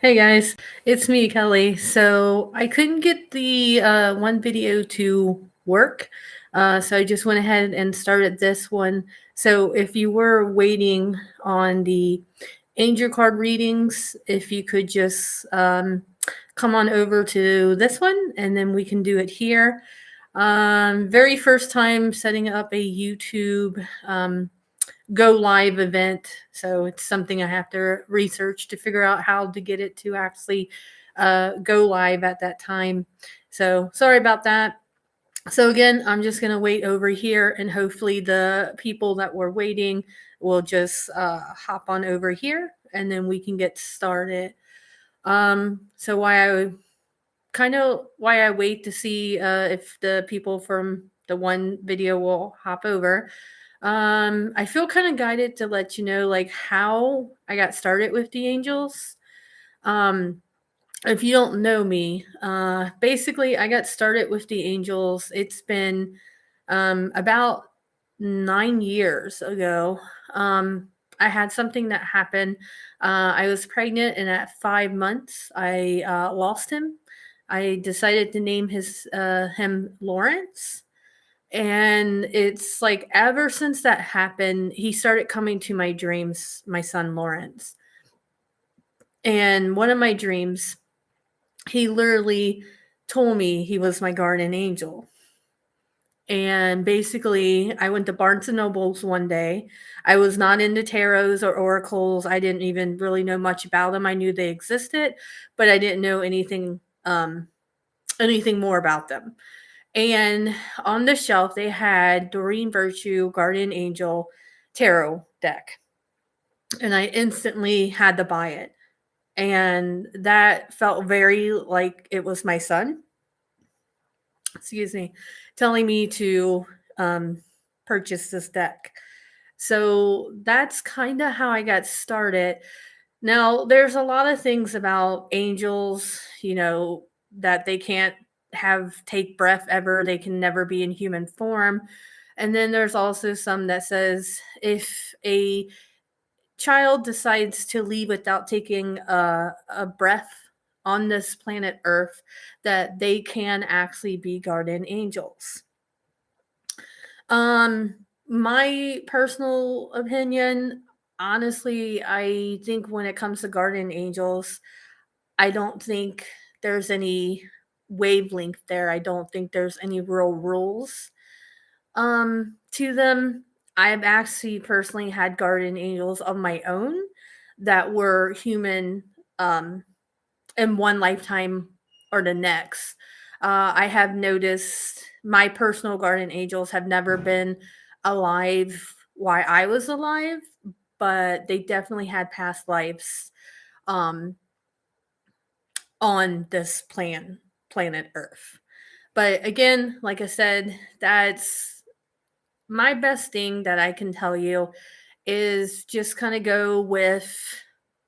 Hey guys, it's me, Kelly. So I couldn't get the one video to work, so I just went ahead and started this one. So if you were waiting on the angel card readings, if you could just come on over to this one and then we can do it here. Very first time setting up a YouTube go live event. So it's something I have to research to figure out how to get it to actually go live at that time. So sorry about that. So again, I'm just going to wait over here and hopefully the people that were waiting will just hop on over here and then we can get started. So why I wait to see if the people from the one video will hop over. I feel kind of guided to let you know like how I got started with the angels. Um, if you don't know me, basically I got started with the angels. It's been about 9 years ago. Um, I had something that happened. I was pregnant, and at 5 months, I lost him. I decided to name him Lawrence, and it's like ever since that happened, he started coming to my dreams, my son Lawrence. And one of my dreams, he literally told me he was my guardian angel. And basically, I went to Barnes and Nobles one day. I was not into tarots or oracles. I didn't even really know much about them. I knew they existed, but I didn't know anything more about them. And on the shelf, they had Doreen Virtue Guardian Angel tarot deck. And I instantly had to buy it. And that felt very like it was my son, excuse me, telling me to purchase this deck. So that's kind of how I got started. Now, there's a lot of things about angels, that they can't have take breath ever, they can never be in human form. And then there's also some that says if a child decides to leave without taking a breath on this planet Earth, that they can actually be guardian angels. Um, my personal opinion, honestly, I think when it comes to guardian angels, I don't think there's any wavelength there. I don't think there's any real rules to them. I've actually personally had guardian angels of my own that were human um in one lifetime or the next. I have noticed my personal guardian angels have never been alive while I was alive, but they definitely had past lives um, on this planet Earth. But again, like I said, that's my best thing that I can tell you is just kind of go with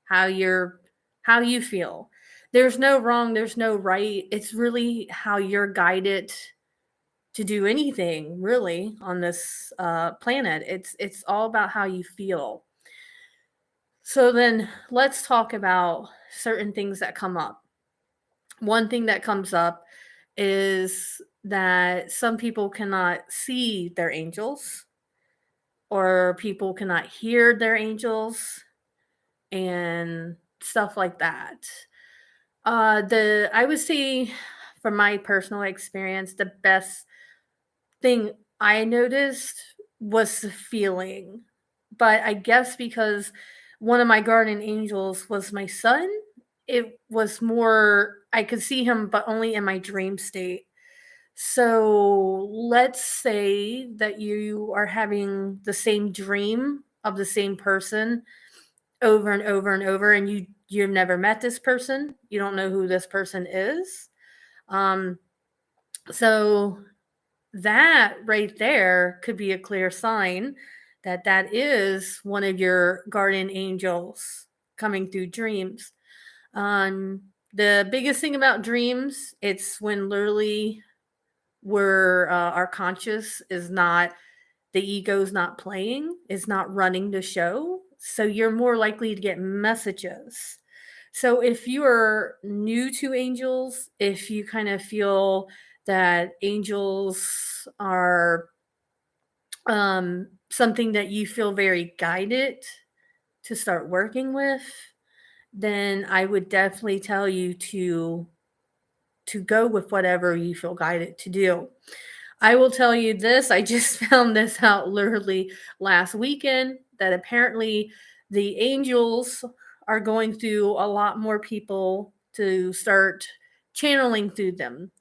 how you're how you feel. There's no wrong, there's no right. It's really how you're guided to do anything really on this planet. It's all about how you feel. So then let's talk about certain things that come up. One thing that comes up is that some people cannot see their angels or people cannot hear their angels and stuff like that. The I would say from my personal experience, the best thing I noticed was the feeling. But I guess because one of my guardian angels was my son, it was more I could see him but only in my dream state. So let's say that you are having the same dream of the same person over and over and over, and you've never met this person, you don't know who this person is. um so that right there could be a clear sign that that is one of your guardian angels coming through dreams. The biggest thing about dreams, it's when literally where our conscious is not, the ego's not playing, is not running the show, so you're more likely to get messages. So if you are new to angels, if you kind of feel that angels are something that you feel very guided to start working with, then I would definitely tell you to go with whatever you feel guided to do. I will tell you this, I just found this out literally last weekend that apparently the angels are going through a lot more people to start channeling through them,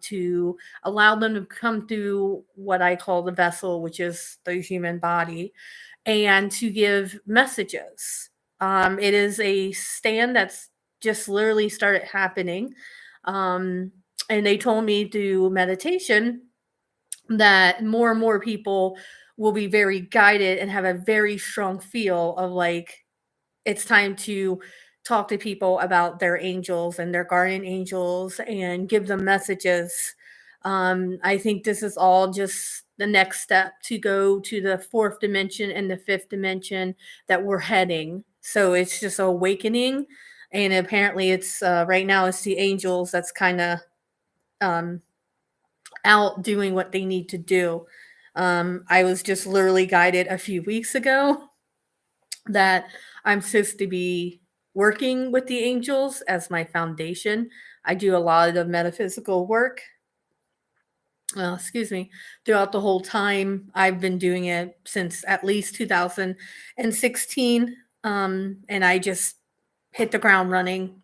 to allow them to come through what I call the vessel, which is the human body, and to give messages. It is a stand that's just literally started happening. Um, and they told me through meditation that more and more people will be very guided and have a very strong feel of like it's time to talk to people about their angels and their guardian angels and give them messages. I think this is all just the next step to go to the fourth dimension and the fifth dimension that we're heading. So it's just awakening. And apparently, it's right now, it's the angels that's kind of um, out doing what they need to do. I was just literally guided a few weeks ago that I'm supposed to be working with the angels as my foundation. I do a lot of the metaphysical work, excuse me, throughout the whole time. I've been doing it since at least 2016. And I just hit the ground running.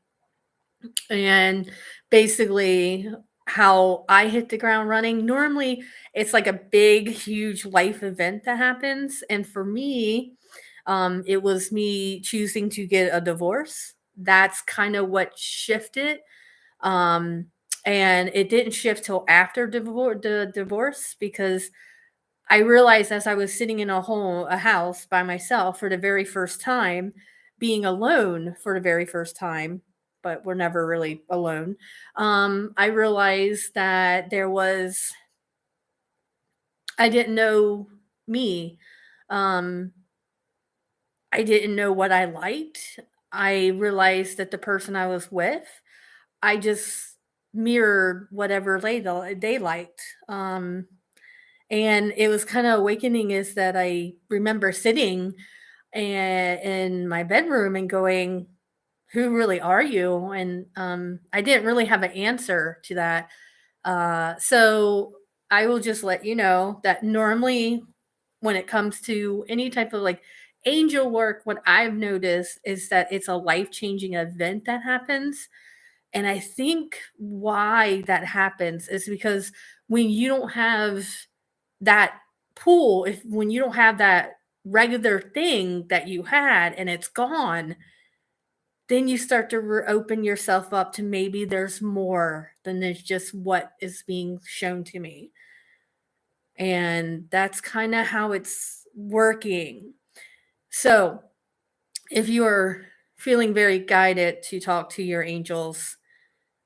And basically, how I hit the ground running, normally it's like a big, huge life event that happens. And for me, it was me choosing to get a divorce. That's kind of what shifted. Um, and it didn't shift till after the divorce because I realized as I was sitting in a house by myself for the very first time, being alone for the very first time, but we're never really alone. I realized that I didn't know me. Um, I didn't know what I liked. I realized that the person I was with, I just mirrored whatever they liked. And it was kind of awakening is that I remember sitting in my bedroom and going, "Who really are you?" And I didn't really have an answer to that. So I will just let you know that normally, when it comes to any type of like angel work, what I've noticed is that it's a life changing event that happens. And I think why that happens is because when you don't have that pool, if when you don't have that regular thing that you had and it's gone, then you start to open yourself up to maybe there's more than there's just what is being shown to me. And that's kind of how it's working. So, if you are feeling very guided to talk to your angels,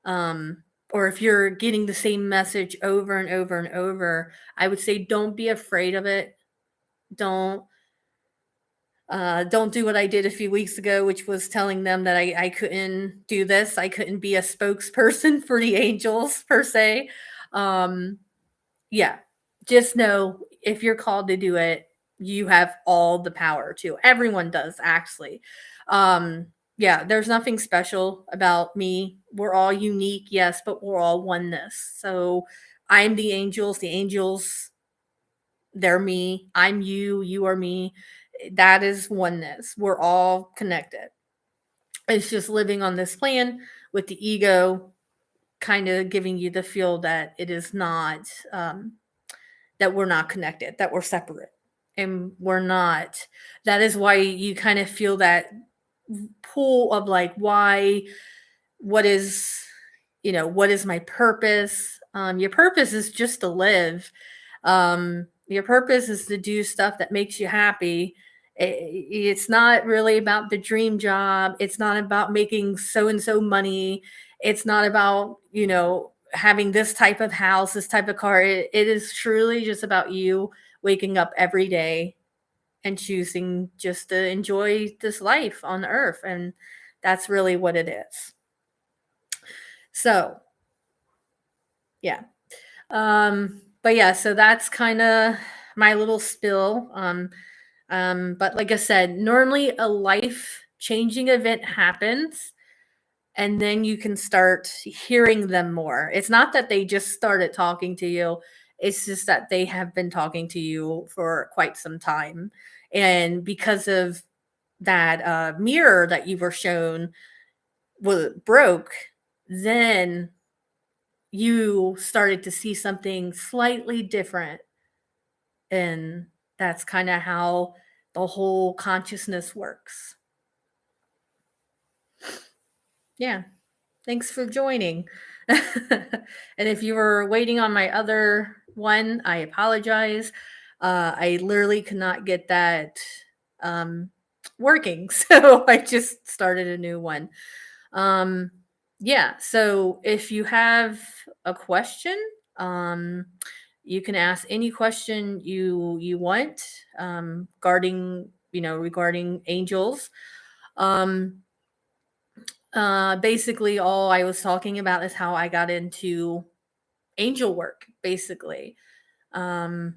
or if you're getting the same message over and over and over, I would say don't be afraid of it. Don't don't do what I did a few weeks ago, which was telling them that I couldn't do this. I couldn't be a spokesperson for the angels per se. Um, yeah, just know if you're called to do it, you have all the power to. Everyone does, actually. Um, yeah, there's nothing special about me. We're all unique, yes, but we're all oneness. So I'm the angels, they're me, I'm you, you are me. That is oneness. We're all connected. It's just living on this plan with the ego kind of giving you the feel that it is not that we're not connected, that we're separate. And we're not. That is why you kind of feel that pull of like, why, what is, what is my purpose? Your purpose is just to live. Your purpose is to do stuff that makes you happy. It's not really about the dream job. It's not about making so and so money. It's not about, having this type of house, this type of car. It is truly just about you waking up every day and choosing just to enjoy this life on earth. And That's really what it is. So, yeah. But yeah, so that's kind of my little spill. But like I said, normally a life changing event happens and then you can start hearing them more. It's not that they just started talking to you, it's just that they have been talking to you for quite some time. And because of that mirror that you were shown was broke, then you started to see something slightly different. And that's kind of how the whole consciousness works. Yeah. Thanks for joining. And if you were waiting on my other one, I apologize. I literally could not get that um, working. So I just started a new one. Um, yeah. So if you have a question, um, you can ask any question you want regarding regarding angels. Um, Basically, all I was talking about is how I got into angel work, basically. Um,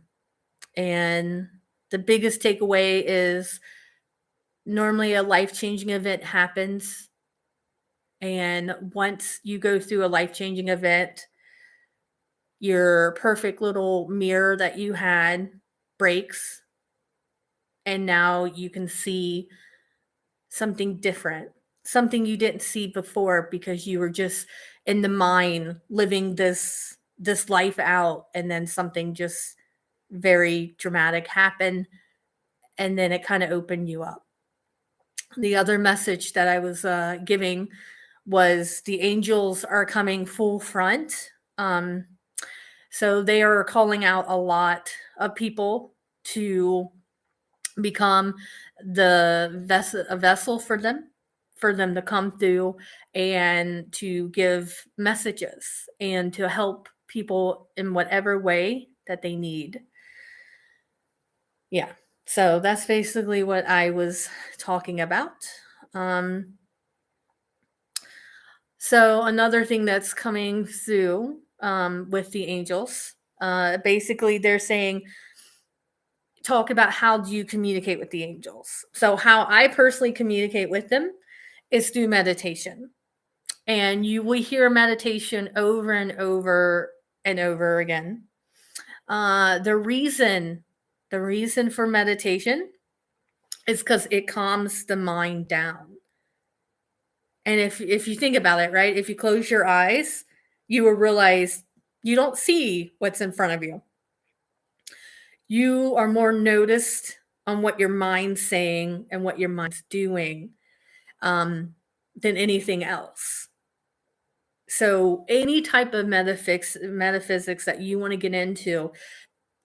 and the biggest takeaway is normally a life changing event happens. And once you go through a life changing event, your perfect little mirror that you had breaks. And now you can see something different, something you didn't see before because you were just in the mind living this life out, and then something just very dramatic happened, and then it kind of opened you up. The other message that I was giving was the angels are coming full front. So they are calling out a lot of people to become a vessel for them to come through and to give messages and to help people in whatever way that they need. Yeah. So that's basically what I was talking about. Um, so another thing that's coming through with the angels, basically they're saying talk about how do you communicate with the angels. So how I personally communicate with them is through meditation. And you will hear meditation over and over and over again. The reason for meditation is because it calms the mind down. And if you think about it, right, if you close your eyes, you will realize you don't see what's in front of you. You are more noticed on what your mind's saying and what your mind's doing than anything else. So any type of metaphysics that you want to get into,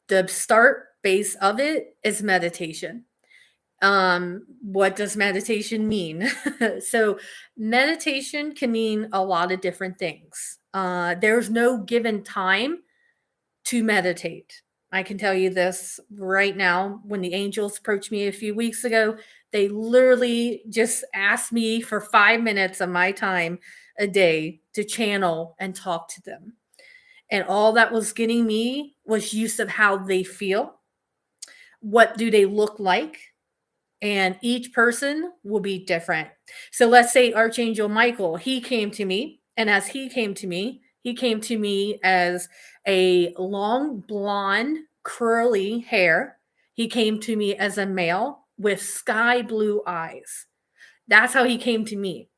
the start base of it is meditation. What does meditation mean? So meditation can mean a lot of different things. There's no given time to meditate. I can tell you this right now. When the angels approached me a few weeks ago, they literally just asked me for 5 minutes of my time a day to channel and talk to them. And all that was getting me was use of how they feel. What do they look like? And each person will be different. So let's say Archangel Michael, he came to me, and as he came to me as a long blonde curly hair. He came to me as a male with sky blue eyes. That's how he came to me.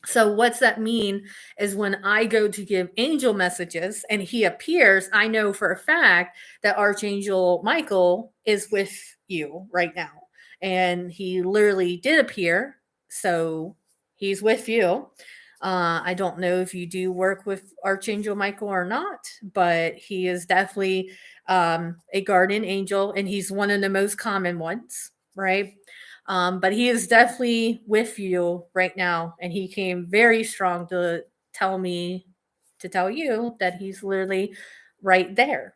So what's that mean is when I go to give angel messages and he appears, I know for a fact that Archangel Michael is with you right now. And he literally did appear. So he's with you. I don't know if you do work with Archangel Michael or not, but he is definitely a guardian angel, and he's one of the most common ones, right? But he is definitely with you right now, and he came very strong to tell you that he's literally right there.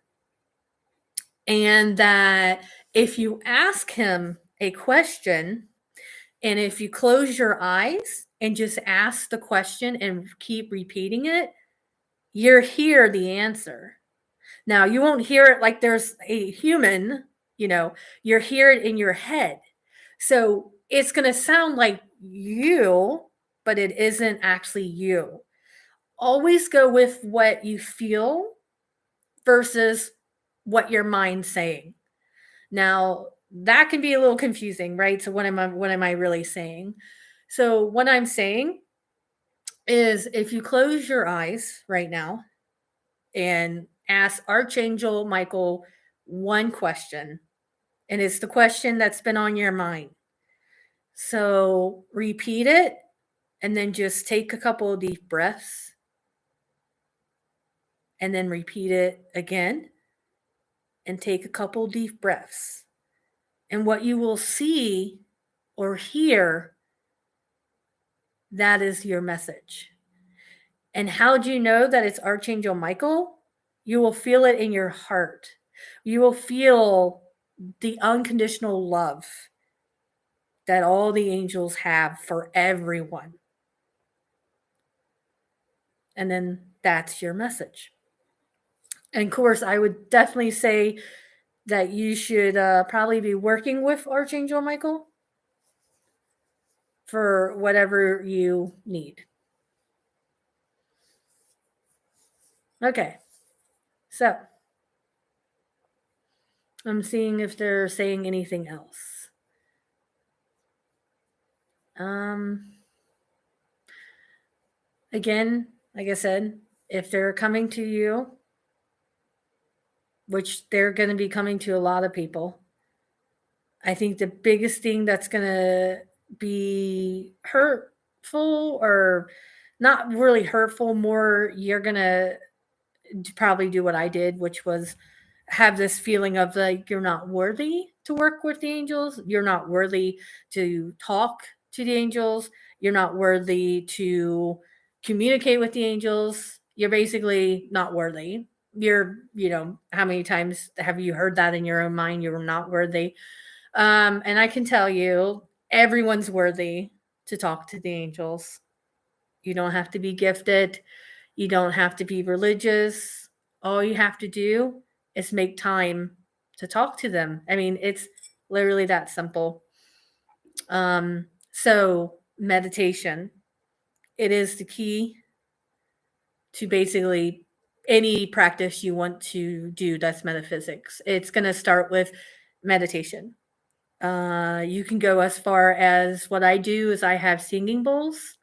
And that if you ask him a question, And if you close your eyes and just ask the question and keep repeating it, you'll hear the answer. Now, you won't hear it like there's a human, you know, you'll hear it in your head. So it's going to sound like you, but it isn't actually you. Always go with what you feel versus what your mind's saying. Now, that can be a little confusing, right? So what am I really saying? So what I'm saying is if you close your eyes right now and ask Archangel Michael one question, and it's the question that's been on your mind. So repeat it and then just take a couple of deep breaths and then repeat it again and take a couple deep breaths. And what you will see or hear, that is your message. And how do you know that it's Archangel Michael? You will feel it in your heart. You will feel the unconditional love that all the angels have for everyone. And then that's your message. And of course, I would definitely say that you should probably be working with Archangel Michael for whatever you need. Okay, so I'm seeing if they're saying anything else. Um, Again, like I said, if they're coming to you, which they're going to be coming to a lot of people, I think the biggest thing that's going to be hurtful or not really hurtful, more you're going to probably do what I did, which was have this feeling of like you're not worthy to work with the angels, you're not worthy to talk to the angels, you're not worthy to communicate with the angels. You're basically not worthy. How many times have you heard that in your own mind? You're not worthy. And I can tell you, everyone's worthy to talk to the angels. You don't have to be gifted. You don't have to be religious. All you have to do is make time to talk to them. I mean, it's literally that simple. So meditation, it is the key to basically any practice you want to do that's metaphysics. It's going to start with meditation. You can go as far as what I do is I have singing bowls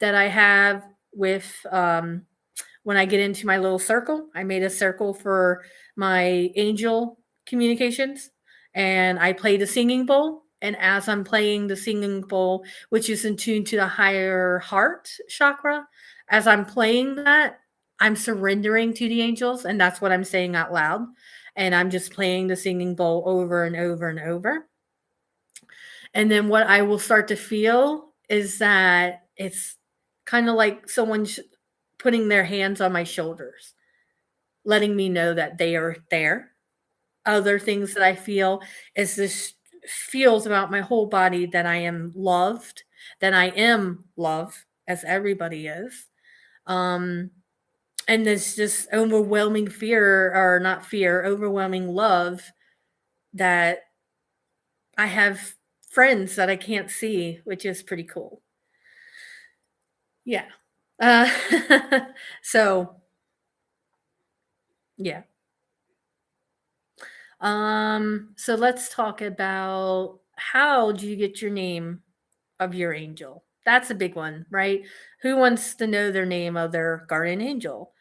that I have with when I get into my little circle. I made a circle for my angel communications and I play the singing bowl. And as I'm playing the singing bowl, which is in tune to the higher heart chakra, as I'm playing that, I'm surrendering to the angels. And that's what I'm saying out loud. And I'm just playing the singing bowl over and over and over. And then what I will start to feel is that it's kind of like someone putting their hands on my shoulders, letting me know that they are there. Other things that I feel is this feels about my whole body that I am loved, that I am love, as everybody is. Um, and this just overwhelming fear, or not fear, overwhelming love that I have friends that I can't see, which is pretty cool. Yeah. Uh, so yeah. So let's talk about how do you get your name of your angel? That's a big one, right? Who wants to know their name of their guardian angel?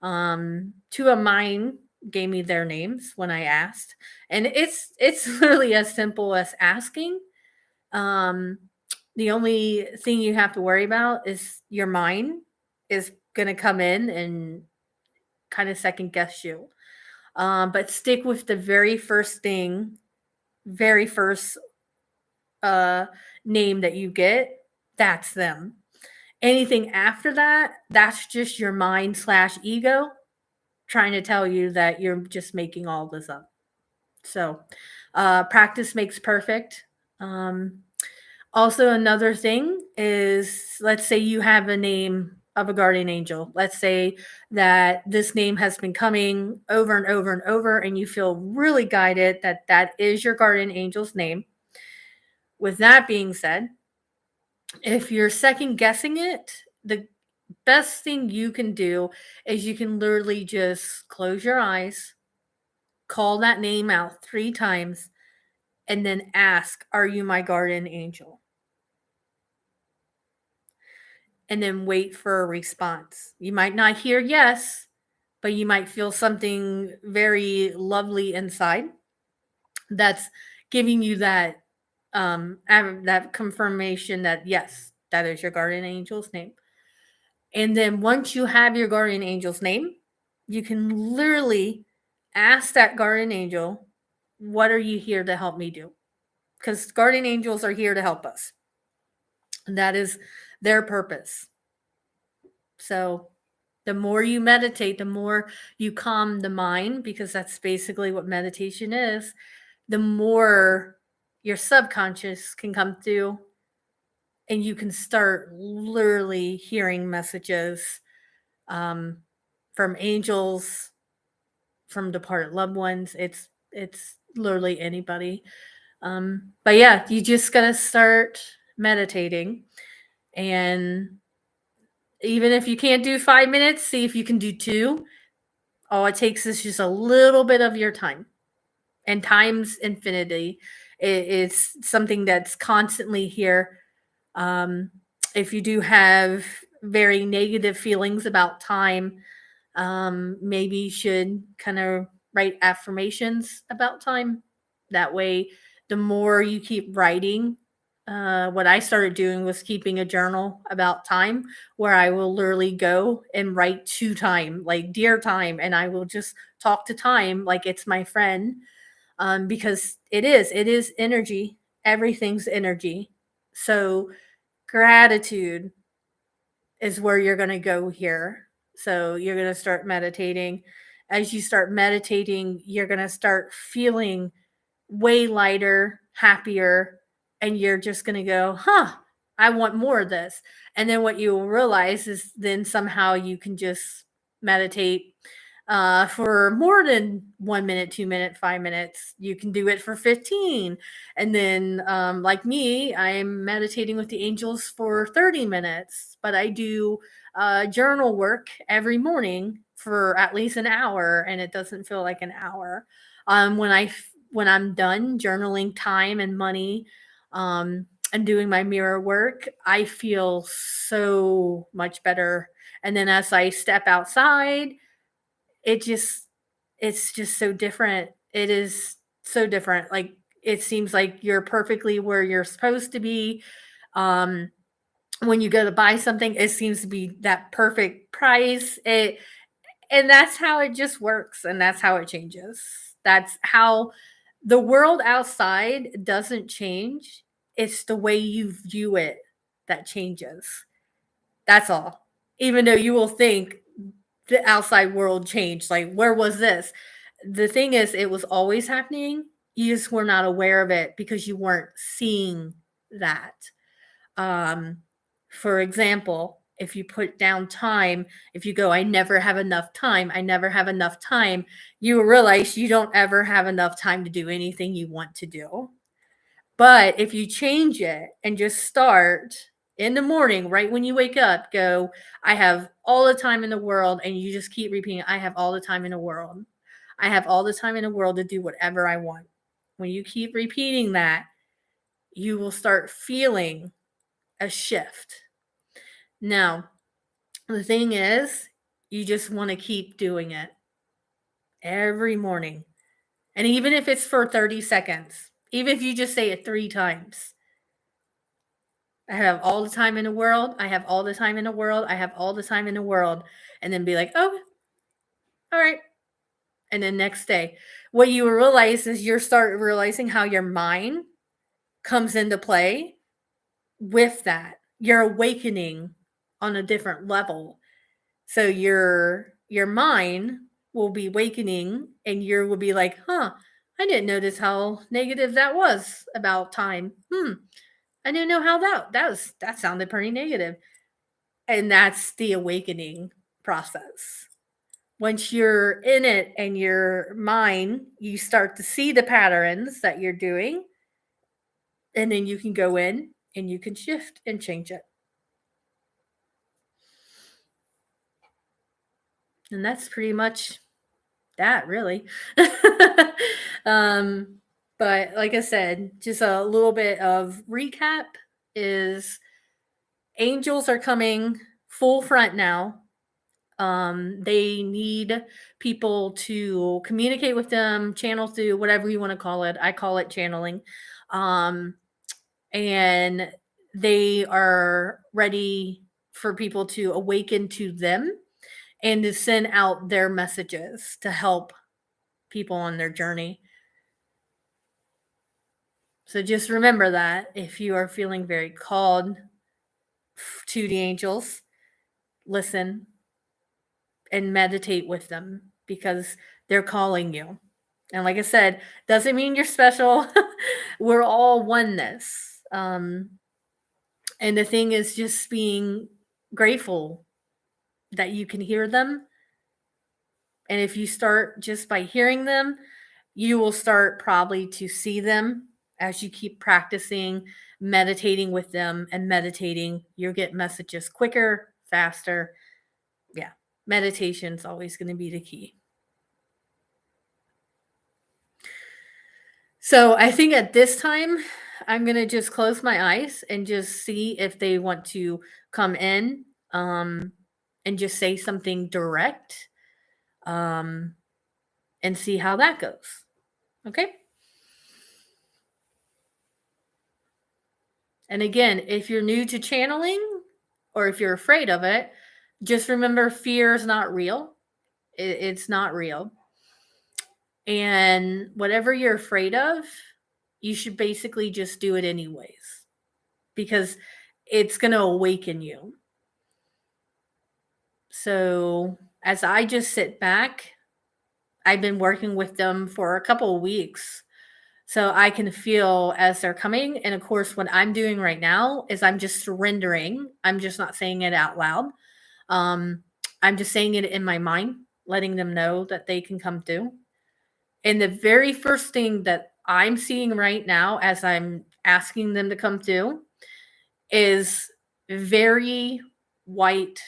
Two of mine gave me their names when I asked, and it's literally as simple as asking. Um, the only thing you have to worry about is your mind is going to come in and kind of second guess you. But stick with the very first thing, very first uh, name that you get. That's them. Anything after that, that's just your mind slash ego trying to tell you that you're just making all this up. So, practice makes perfect. Um, Also, another thing is, let's say you have a name of a guardian angel. Let's say that this name has been coming over and over and over, and you feel really guided that that is your guardian angel's name. With that being said, if you're second guessing it, the best thing you can do is you can literally just close your eyes, call that name out 3 times, and then ask, "Are you my guardian angel?" And then wait for a response. You might not hear yes, but you might feel something very lovely inside that's giving you that confirmation that yes, that is your guardian angel's name. And then once you have your guardian angel's name, you can literally ask that guardian angel, "What are you here to help me do?" Because guardian angels are here to help us. And that is their purpose. So the more you meditate, the more you calm the mind, because that's basically what meditation is, the more your subconscious can come through and you can start literally hearing messages um, from angels, from departed loved ones. It's literally anybody. But yeah, you just gotta start meditating, and even if you can't do 5 minutes, see if you can do two. All it takes is just a little bit of your time, and time's infinity. It's something that's constantly here. Um, if you do have very negative feelings about time, maybe you should kind of write affirmations about time. That way, the more you keep writing, what I started doing was keeping a journal about time where I will literally go and write to time, like dear time, and I will just talk to time like it's my friend, because it is energy. Everything's energy. So gratitude is where you're going to go here. So you're going to start meditating. As you start meditating, you're going to start feeling way lighter, happier, and you're just going to go, huh, I want more of this. And then what you will realize is then somehow you can just meditate for more than 1 minute, 2 minute, 5 minutes. You can do it for 15. And then, like me, I'm meditating with the angels for 30 minutes, but I do journal work every morning for at least an hour, and it doesn't feel like an hour. When I'm done journaling time and money, and doing my mirror work, I feel so much better. And then as I step outside, it just it's just so different. It is so different. Like, it seems like you're perfectly where you're supposed to be. Um, when you go to buy something, it seems to be that perfect price. And that's how it just works, and that's how it changes. That's how the world outside doesn't change. It's the way you view it that changes. That's all. Even though you will think the outside world changed, like, where was this? The thing is, it was always happening. You just were not aware of it because you weren't seeing that. Um, for example, if you put down time, if you go, I never have enough time, I never have enough time, you will realize you don't ever have enough time to do anything you want to do. But if you change it and just start in the morning, right when you wake up, go, I have all the time in the world, and you just keep repeating, I have all the time in the world. I have all the time in the world to do whatever I want. When you keep repeating that, you will start feeling a shift. Now, the thing is, you just want to keep doing it every morning. And even if it's for 30 seconds, even if you just say it 3 times, I have all the time in the world. I have all the time in the world. I have all the time in the world. And then be like, oh, all right. And then next day, what you realize is you start realizing how your mind comes into play with that. You're awakening on a different level. So your mind will be awakening, and you will be like, huh, I didn't notice how negative that was about time. I didn't know how that sounded pretty negative. And that's the awakening process. Once you're in it and your mind, you start to see the patterns that you're doing, and then you can go in and you can shift and change it. And that's pretty much that, really. um, but like I said, just a little bit of recap is angels are coming full front now. They need people to communicate with them, channel through whatever you want to call it. I call it channeling. Um, and they are ready for people to awaken to them and to send out their messages to help people on their journey. So just remember that if you are feeling very called to the angels, listen and meditate with them because they're calling you. And like I said, doesn't mean you're special. We're all oneness. And the thing is just being grateful that you can hear them. And if you start just by hearing them, you will start probably to see them as you keep practicing meditating with them and meditating. You'll get messages quicker, faster. Yeah, meditation is always going to be the key. So I think at this time, I'm going to just close my eyes and just see if they want to come in and just say something direct um, and see how that goes. Okay. And again, if you're new to channeling or if you're afraid of it, just remember fear is not real. It's not real. And whatever you're afraid of, you should basically just do it anyways because it's going to awaken you. So as I just sit back, I've been working with them for a couple of weeks. So I can feel as they're coming. And of course, what I'm doing right now is I'm just surrendering. I'm just not saying it out loud. Um, I'm just saying it in my mind, letting them know that they can come through. And the very first thing that I'm seeing right now as I'm asking them to come through is very white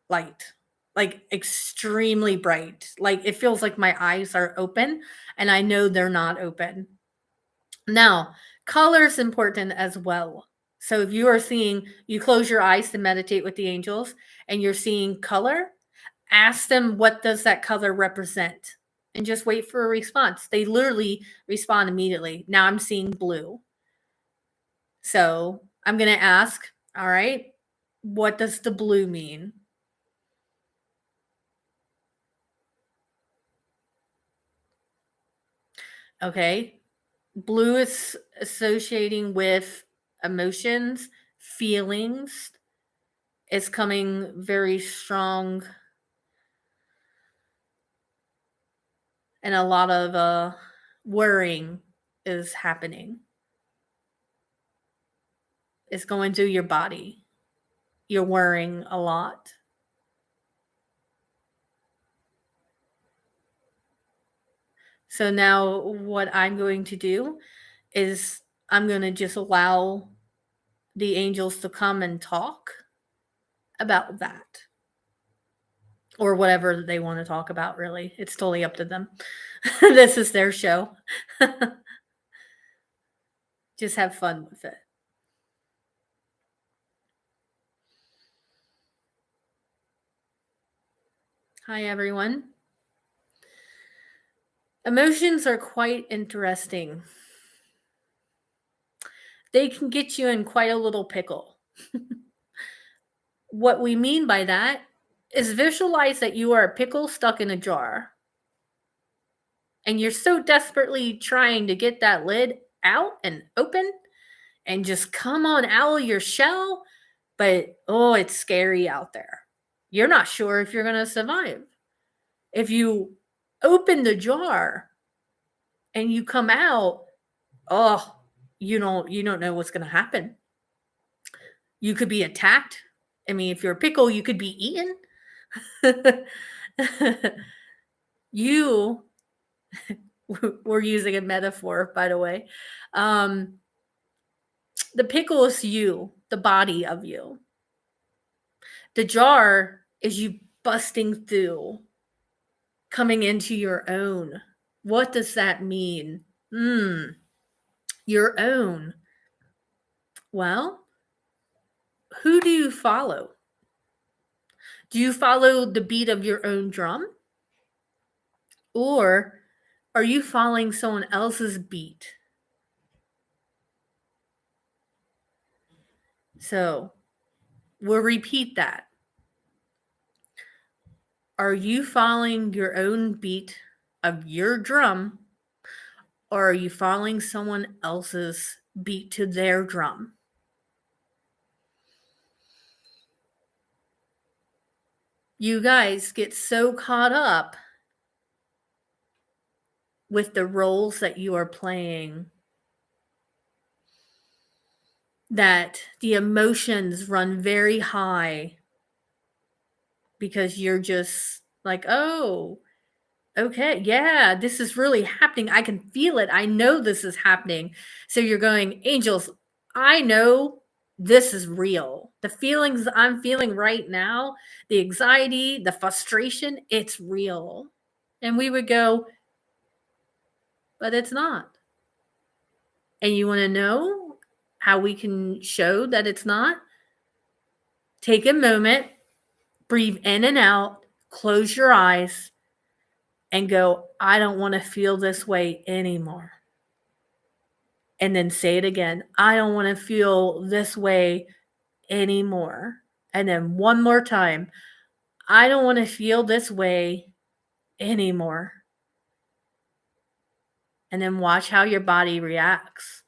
light, like extremely bright. Like it feels like my eyes are open and I know they're not open. Now, color is important as well. So if you are seeing, you close your eyes to meditate with the angels and you're seeing color, ask them what does that color represent and just wait for a response. They literally respond immediately. Now I'm seeing blue. So I'm going to ask, all right, what does the blue mean? Okay. Blue is associating with emotions, feelings. It's coming very strong and a lot of worrying is happening. It's going through your body. You're worrying a lot. So now what I'm going to do is I'm going to just allow the angels to come and talk about that or whatever they want to talk about, really. It's totally up to them. This is their show. Just have fun with it. Hi, everyone. Emotions are quite interesting. They can get you in quite a little pickle. What we mean by that is visualize that you are a pickle stuck in a jar. And you're so desperately trying to get that lid out and open and just come on out of your shell, but oh, it's scary out there. You're not sure if you're going to survive. If you open the jar and you come out, oh, you don't know what's going to happen. You could be attacked. I mean, if you're a pickle, you could be eaten. You we're using a metaphor, by the way. Um, the pickle is you, the body of you. The jar is you busting through, coming into your own. What does that mean? Your own. Well, who do you follow? Do you follow the beat of your own drum? Or are you following someone else's beat? So we'll repeat that. Are you following your own beat of your drum? Or are you following someone else's beat to their drum? You guys get so caught up with the roles that you are playing that the emotions run very high because you're just like, oh, okay, yeah, this is really happening. I can feel it. I know this is happening. So you're going, angels, I know this is real. The feelings I'm feeling right now, the anxiety, the frustration, it's real. And we would go, but it's not. And you want to know how we can show that it's not? Take a moment, breathe in and out, close your eyes, and go, I don't want to feel this way anymore. And then say it again, I don't want to feel this way anymore. And then one more time, I don't want to feel this way anymore. And then watch how your body reacts.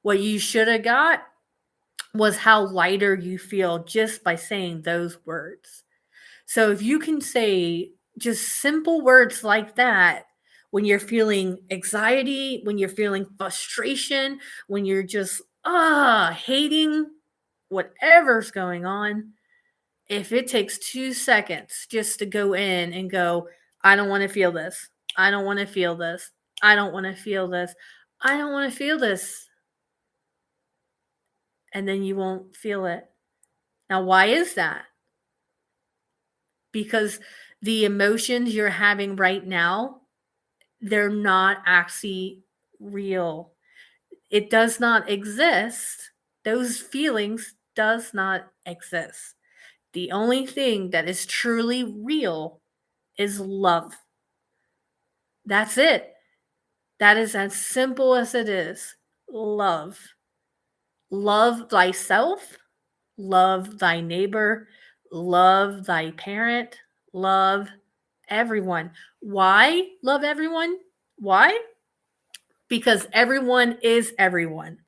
What you should have got was how lighter you feel just by saying those words. So if you can say just simple words like that when you're feeling anxiety, when you're feeling frustration, when you're just hating whatever's going on, if it takes 2 seconds just to go in and go, I don't want to feel this. I don't want to feel this. I don't want to feel this. I don't want to feel this. And then you won't feel it. Now, why is that? Because the emotions you're having right now, they're not actually real. It does not exist. Those feelings does not exist. The only thing that is truly real is love. That's it. That is as simple as it is. Love. Love thyself, love thy neighbor, love thy parent, love everyone. Why love everyone? Why? Because everyone is everyone.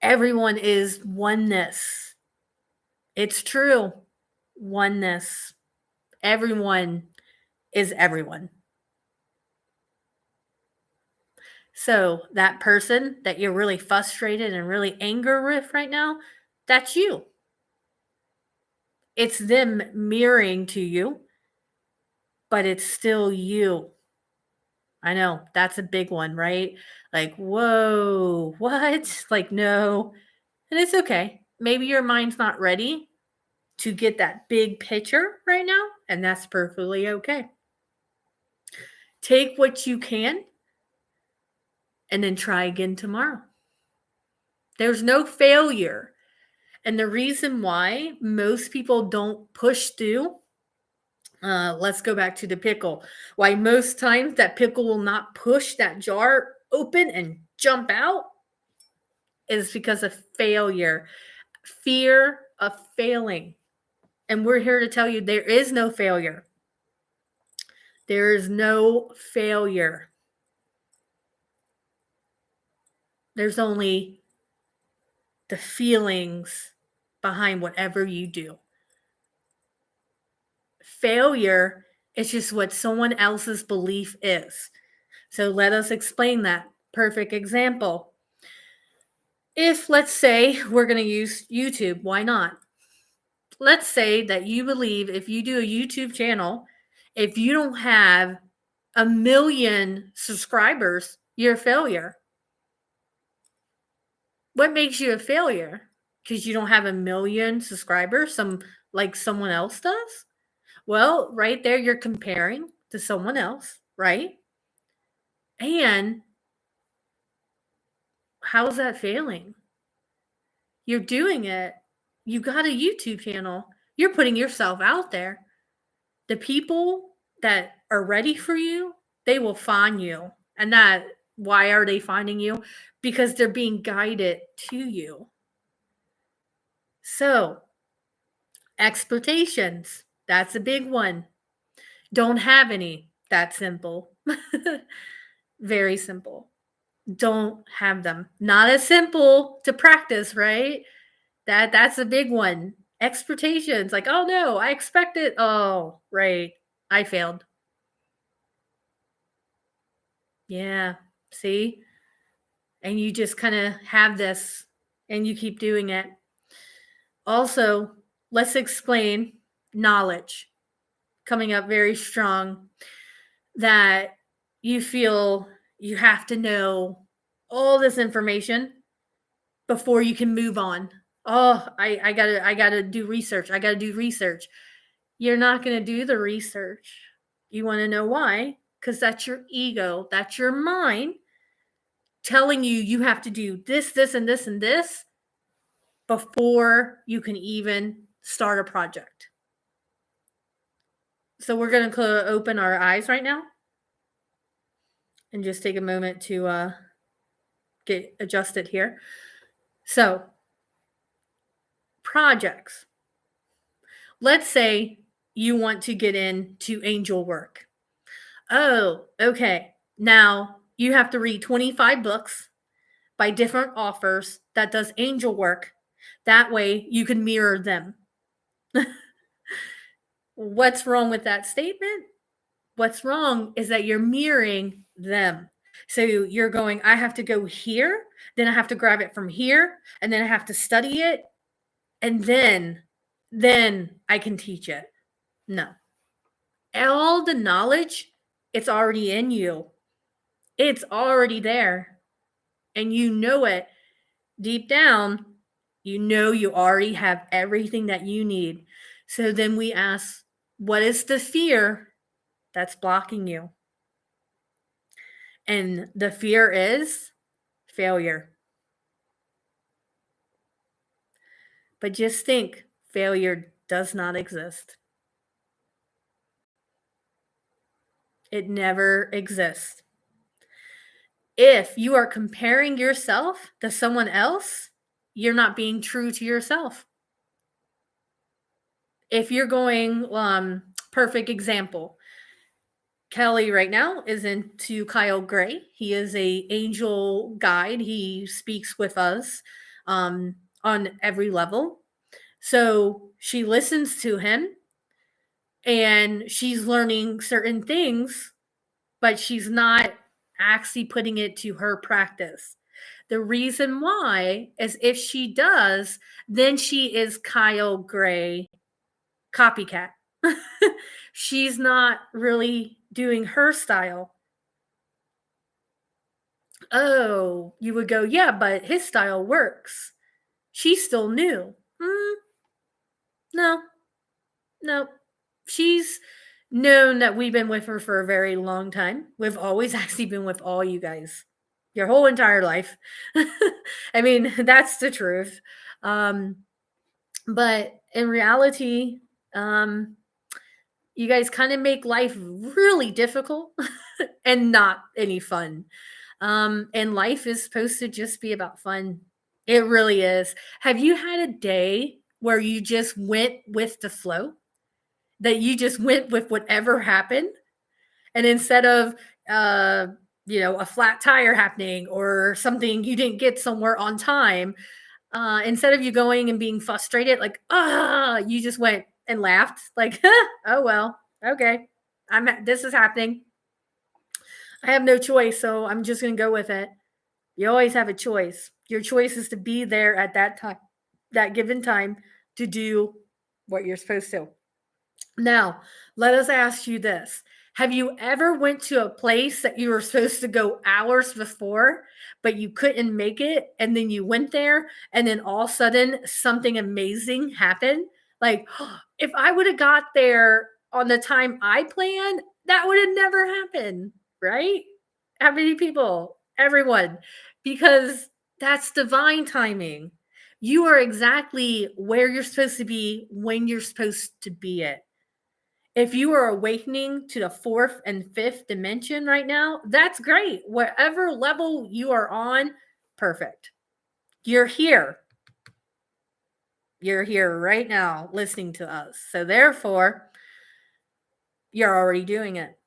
Everyone is oneness. It's true. Oneness. Everyone is everyone. So, that person that you're really frustrated and really angry with right now, that's you. It's them mirroring to you, but it's still you. I know, that's a big one, right? Like, whoa, what? Like, no. And it's okay. Maybe your mind's not ready to get that big picture right now, and that's perfectly okay. Take what you can and then try again tomorrow. There's no failure. And the reason why most people don't push through, let's go back to the pickle. Why most times that pickle will not push that jar open and jump out is because of failure, fear of failing. And we're here to tell you there is no failure. There is no failure. There's only the feelings behind whatever you do. Failure is just what someone else's belief is. So let us explain that. Perfect example. If, let's say, we're going to use YouTube, why not? Let's say that you believe if you do a YouTube channel, if you don't have 1 million subscribers, you're a failure. What makes you a failure? Because you don't have 1 million subscribers, like someone else does? Well, right there, you're comparing to someone else, right? And how's that failing? You're doing it. You got a YouTube channel. You're putting yourself out there. The people that are ready for you, they will find you. And that, why are they finding you? Because they're being guided to you. So, expectations, that's a big one. Don't have any. That's simple. Very simple. Don't have them. Not as simple to practice, right? That's a big one. Expectations, like, oh no, I expected. Oh, right. I failed. Yeah. See? And you just kind of have this and you keep doing it. Also, let's explain knowledge coming up very strong, that you feel you have to know all this information before you can move on. Oh, I gotta do research. I gotta do research. You're not gonna do the research. You want to know why? Because that's your ego. That's your mind telling you you have to do this, this, and this, and this before you can even start a project. So we're going to open our eyes right now and just take a moment to get adjusted here. So, projects. Let's say you want to get into angel work. Oh, okay. Now you have to read 25 books by different authors that does angel work. That way you can mirror them. What's wrong with that statement? What's wrong is that you're mirroring them. So you're going, I have to go here, then I have to grab it from here, and then I have to study it, and then I can teach it. No. All the knowledge, it's already in you. It's already there. And you know it deep down. You know you already have everything that you need. So then we ask, what is the fear that's blocking you? And the fear is failure. But just think, failure does not exist. It never exists. If you are comparing yourself to someone else, you're not being true to yourself. If you're going, perfect example, Kelly right now is into Kyle Gray. He is a angel guide. He speaks with us on every level. So she listens to him and she's learning certain things, but she's not actually putting it to her practice. The reason why is if she does, then she is Kyle Gray copycat. She's not really doing her style. Oh, you would go, yeah, but his style works. She's still new. No, no. She's known that we've been with her for a very long time. We've always actually been with all you guys your whole entire life. I mean, that's the truth. But in reality, you guys kind of make life really difficult and not any fun. And life is supposed to just be about fun. It really is. Have you had a day where you just went with the flow? That you just went with whatever happened? And instead of, a flat tire happening or something you didn't get somewhere on time, instead of you going and being frustrated, like, you just went and laughed, like, oh, well, okay, this is happening. I have no choice, so I'm just going to go with it. You always have a choice. Your choice is to be there at that time, that given time, to do what you're supposed to. Now, let us ask you this. Have you ever went to a place that you were supposed to go hours before, but you couldn't make it, and then you went there, and then all of a sudden something amazing happened? Like, if I would have got there on the time I planned, that would have never happened, right? How many people? Everyone. Because that's divine timing. You are exactly where you're supposed to be when you're supposed to be it. If you are awakening to the fourth and fifth dimension right now, that's great. Whatever level you are on, perfect. You're here. You're here right now listening to us. So, therefore, you're already doing it.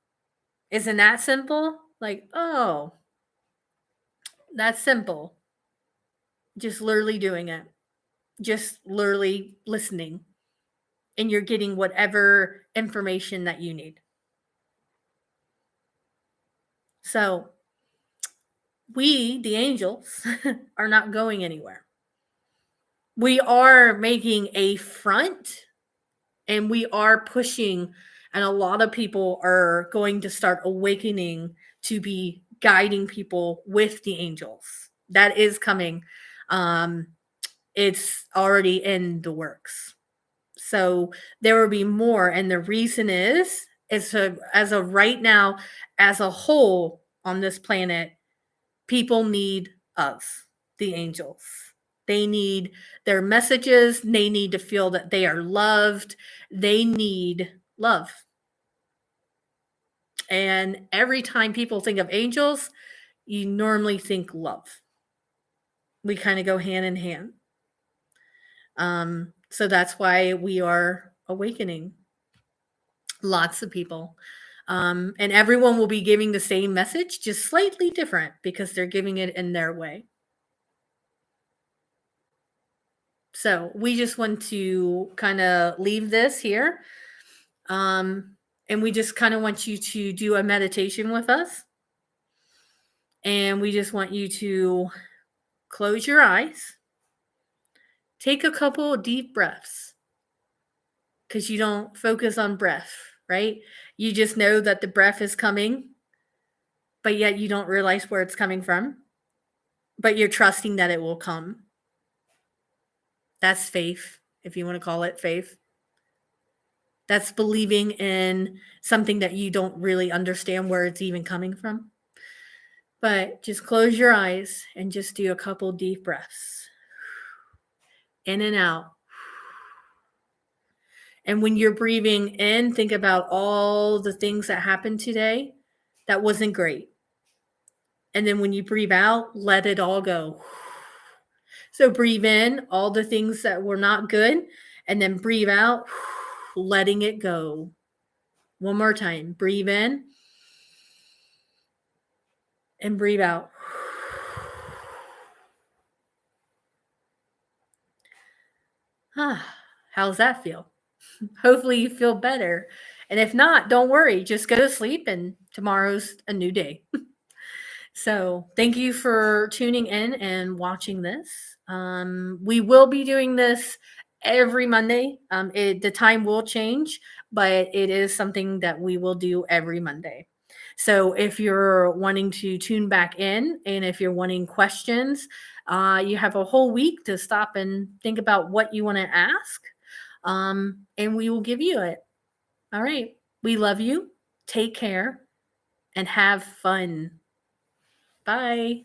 Isn't that simple? Like, oh, that's simple. Just literally doing it, just literally listening, and you're getting whatever information that you need. So, we, the angels, are not going anywhere. We are making a front and we are pushing, and a lot of people are going to start awakening to be guiding people with the angels. That is coming. Um, it's already in the works. So there will be more. And the reason is as of right now, as a whole on this planet, people need us, the angels. They need their messages. They need to feel that they are loved. They need love. And every time people think of angels, you normally think love. We kind of go hand in hand. So that's why we are awakening lots of people. And everyone will be giving the same message, just slightly different because they're giving it in their way. So we just want to kind of leave this here. And we just kind of want you to do a meditation with us. And we just want you to close your eyes, take a couple of deep breaths because you don't focus on breath, right? You just know that the breath is coming, but yet you don't realize where it's coming from, but you're trusting that it will come. That's faith, if you want to call it faith. That's believing in something that you don't really understand where it's even coming from. But just close your eyes and just do a couple deep breaths in and out. And when you're breathing in, think about all the things that happened today that wasn't great. And then when you breathe out, let it all go. So breathe in all the things that were not good, and then breathe out, letting it go. One more time. Breathe in and breathe out. How's that feel? Hopefully you feel better. And if not, don't worry. Just go to sleep, and tomorrow's a new day. So thank you for tuning in and watching this. We will be doing this every Monday. The time will change, but it is something that we will do every Monday. So if you're wanting to tune back in, and if you're wanting questions, you have a whole week to stop and think about what you want to ask, and we will give you it. All right. We love you. Take care and have fun. Bye.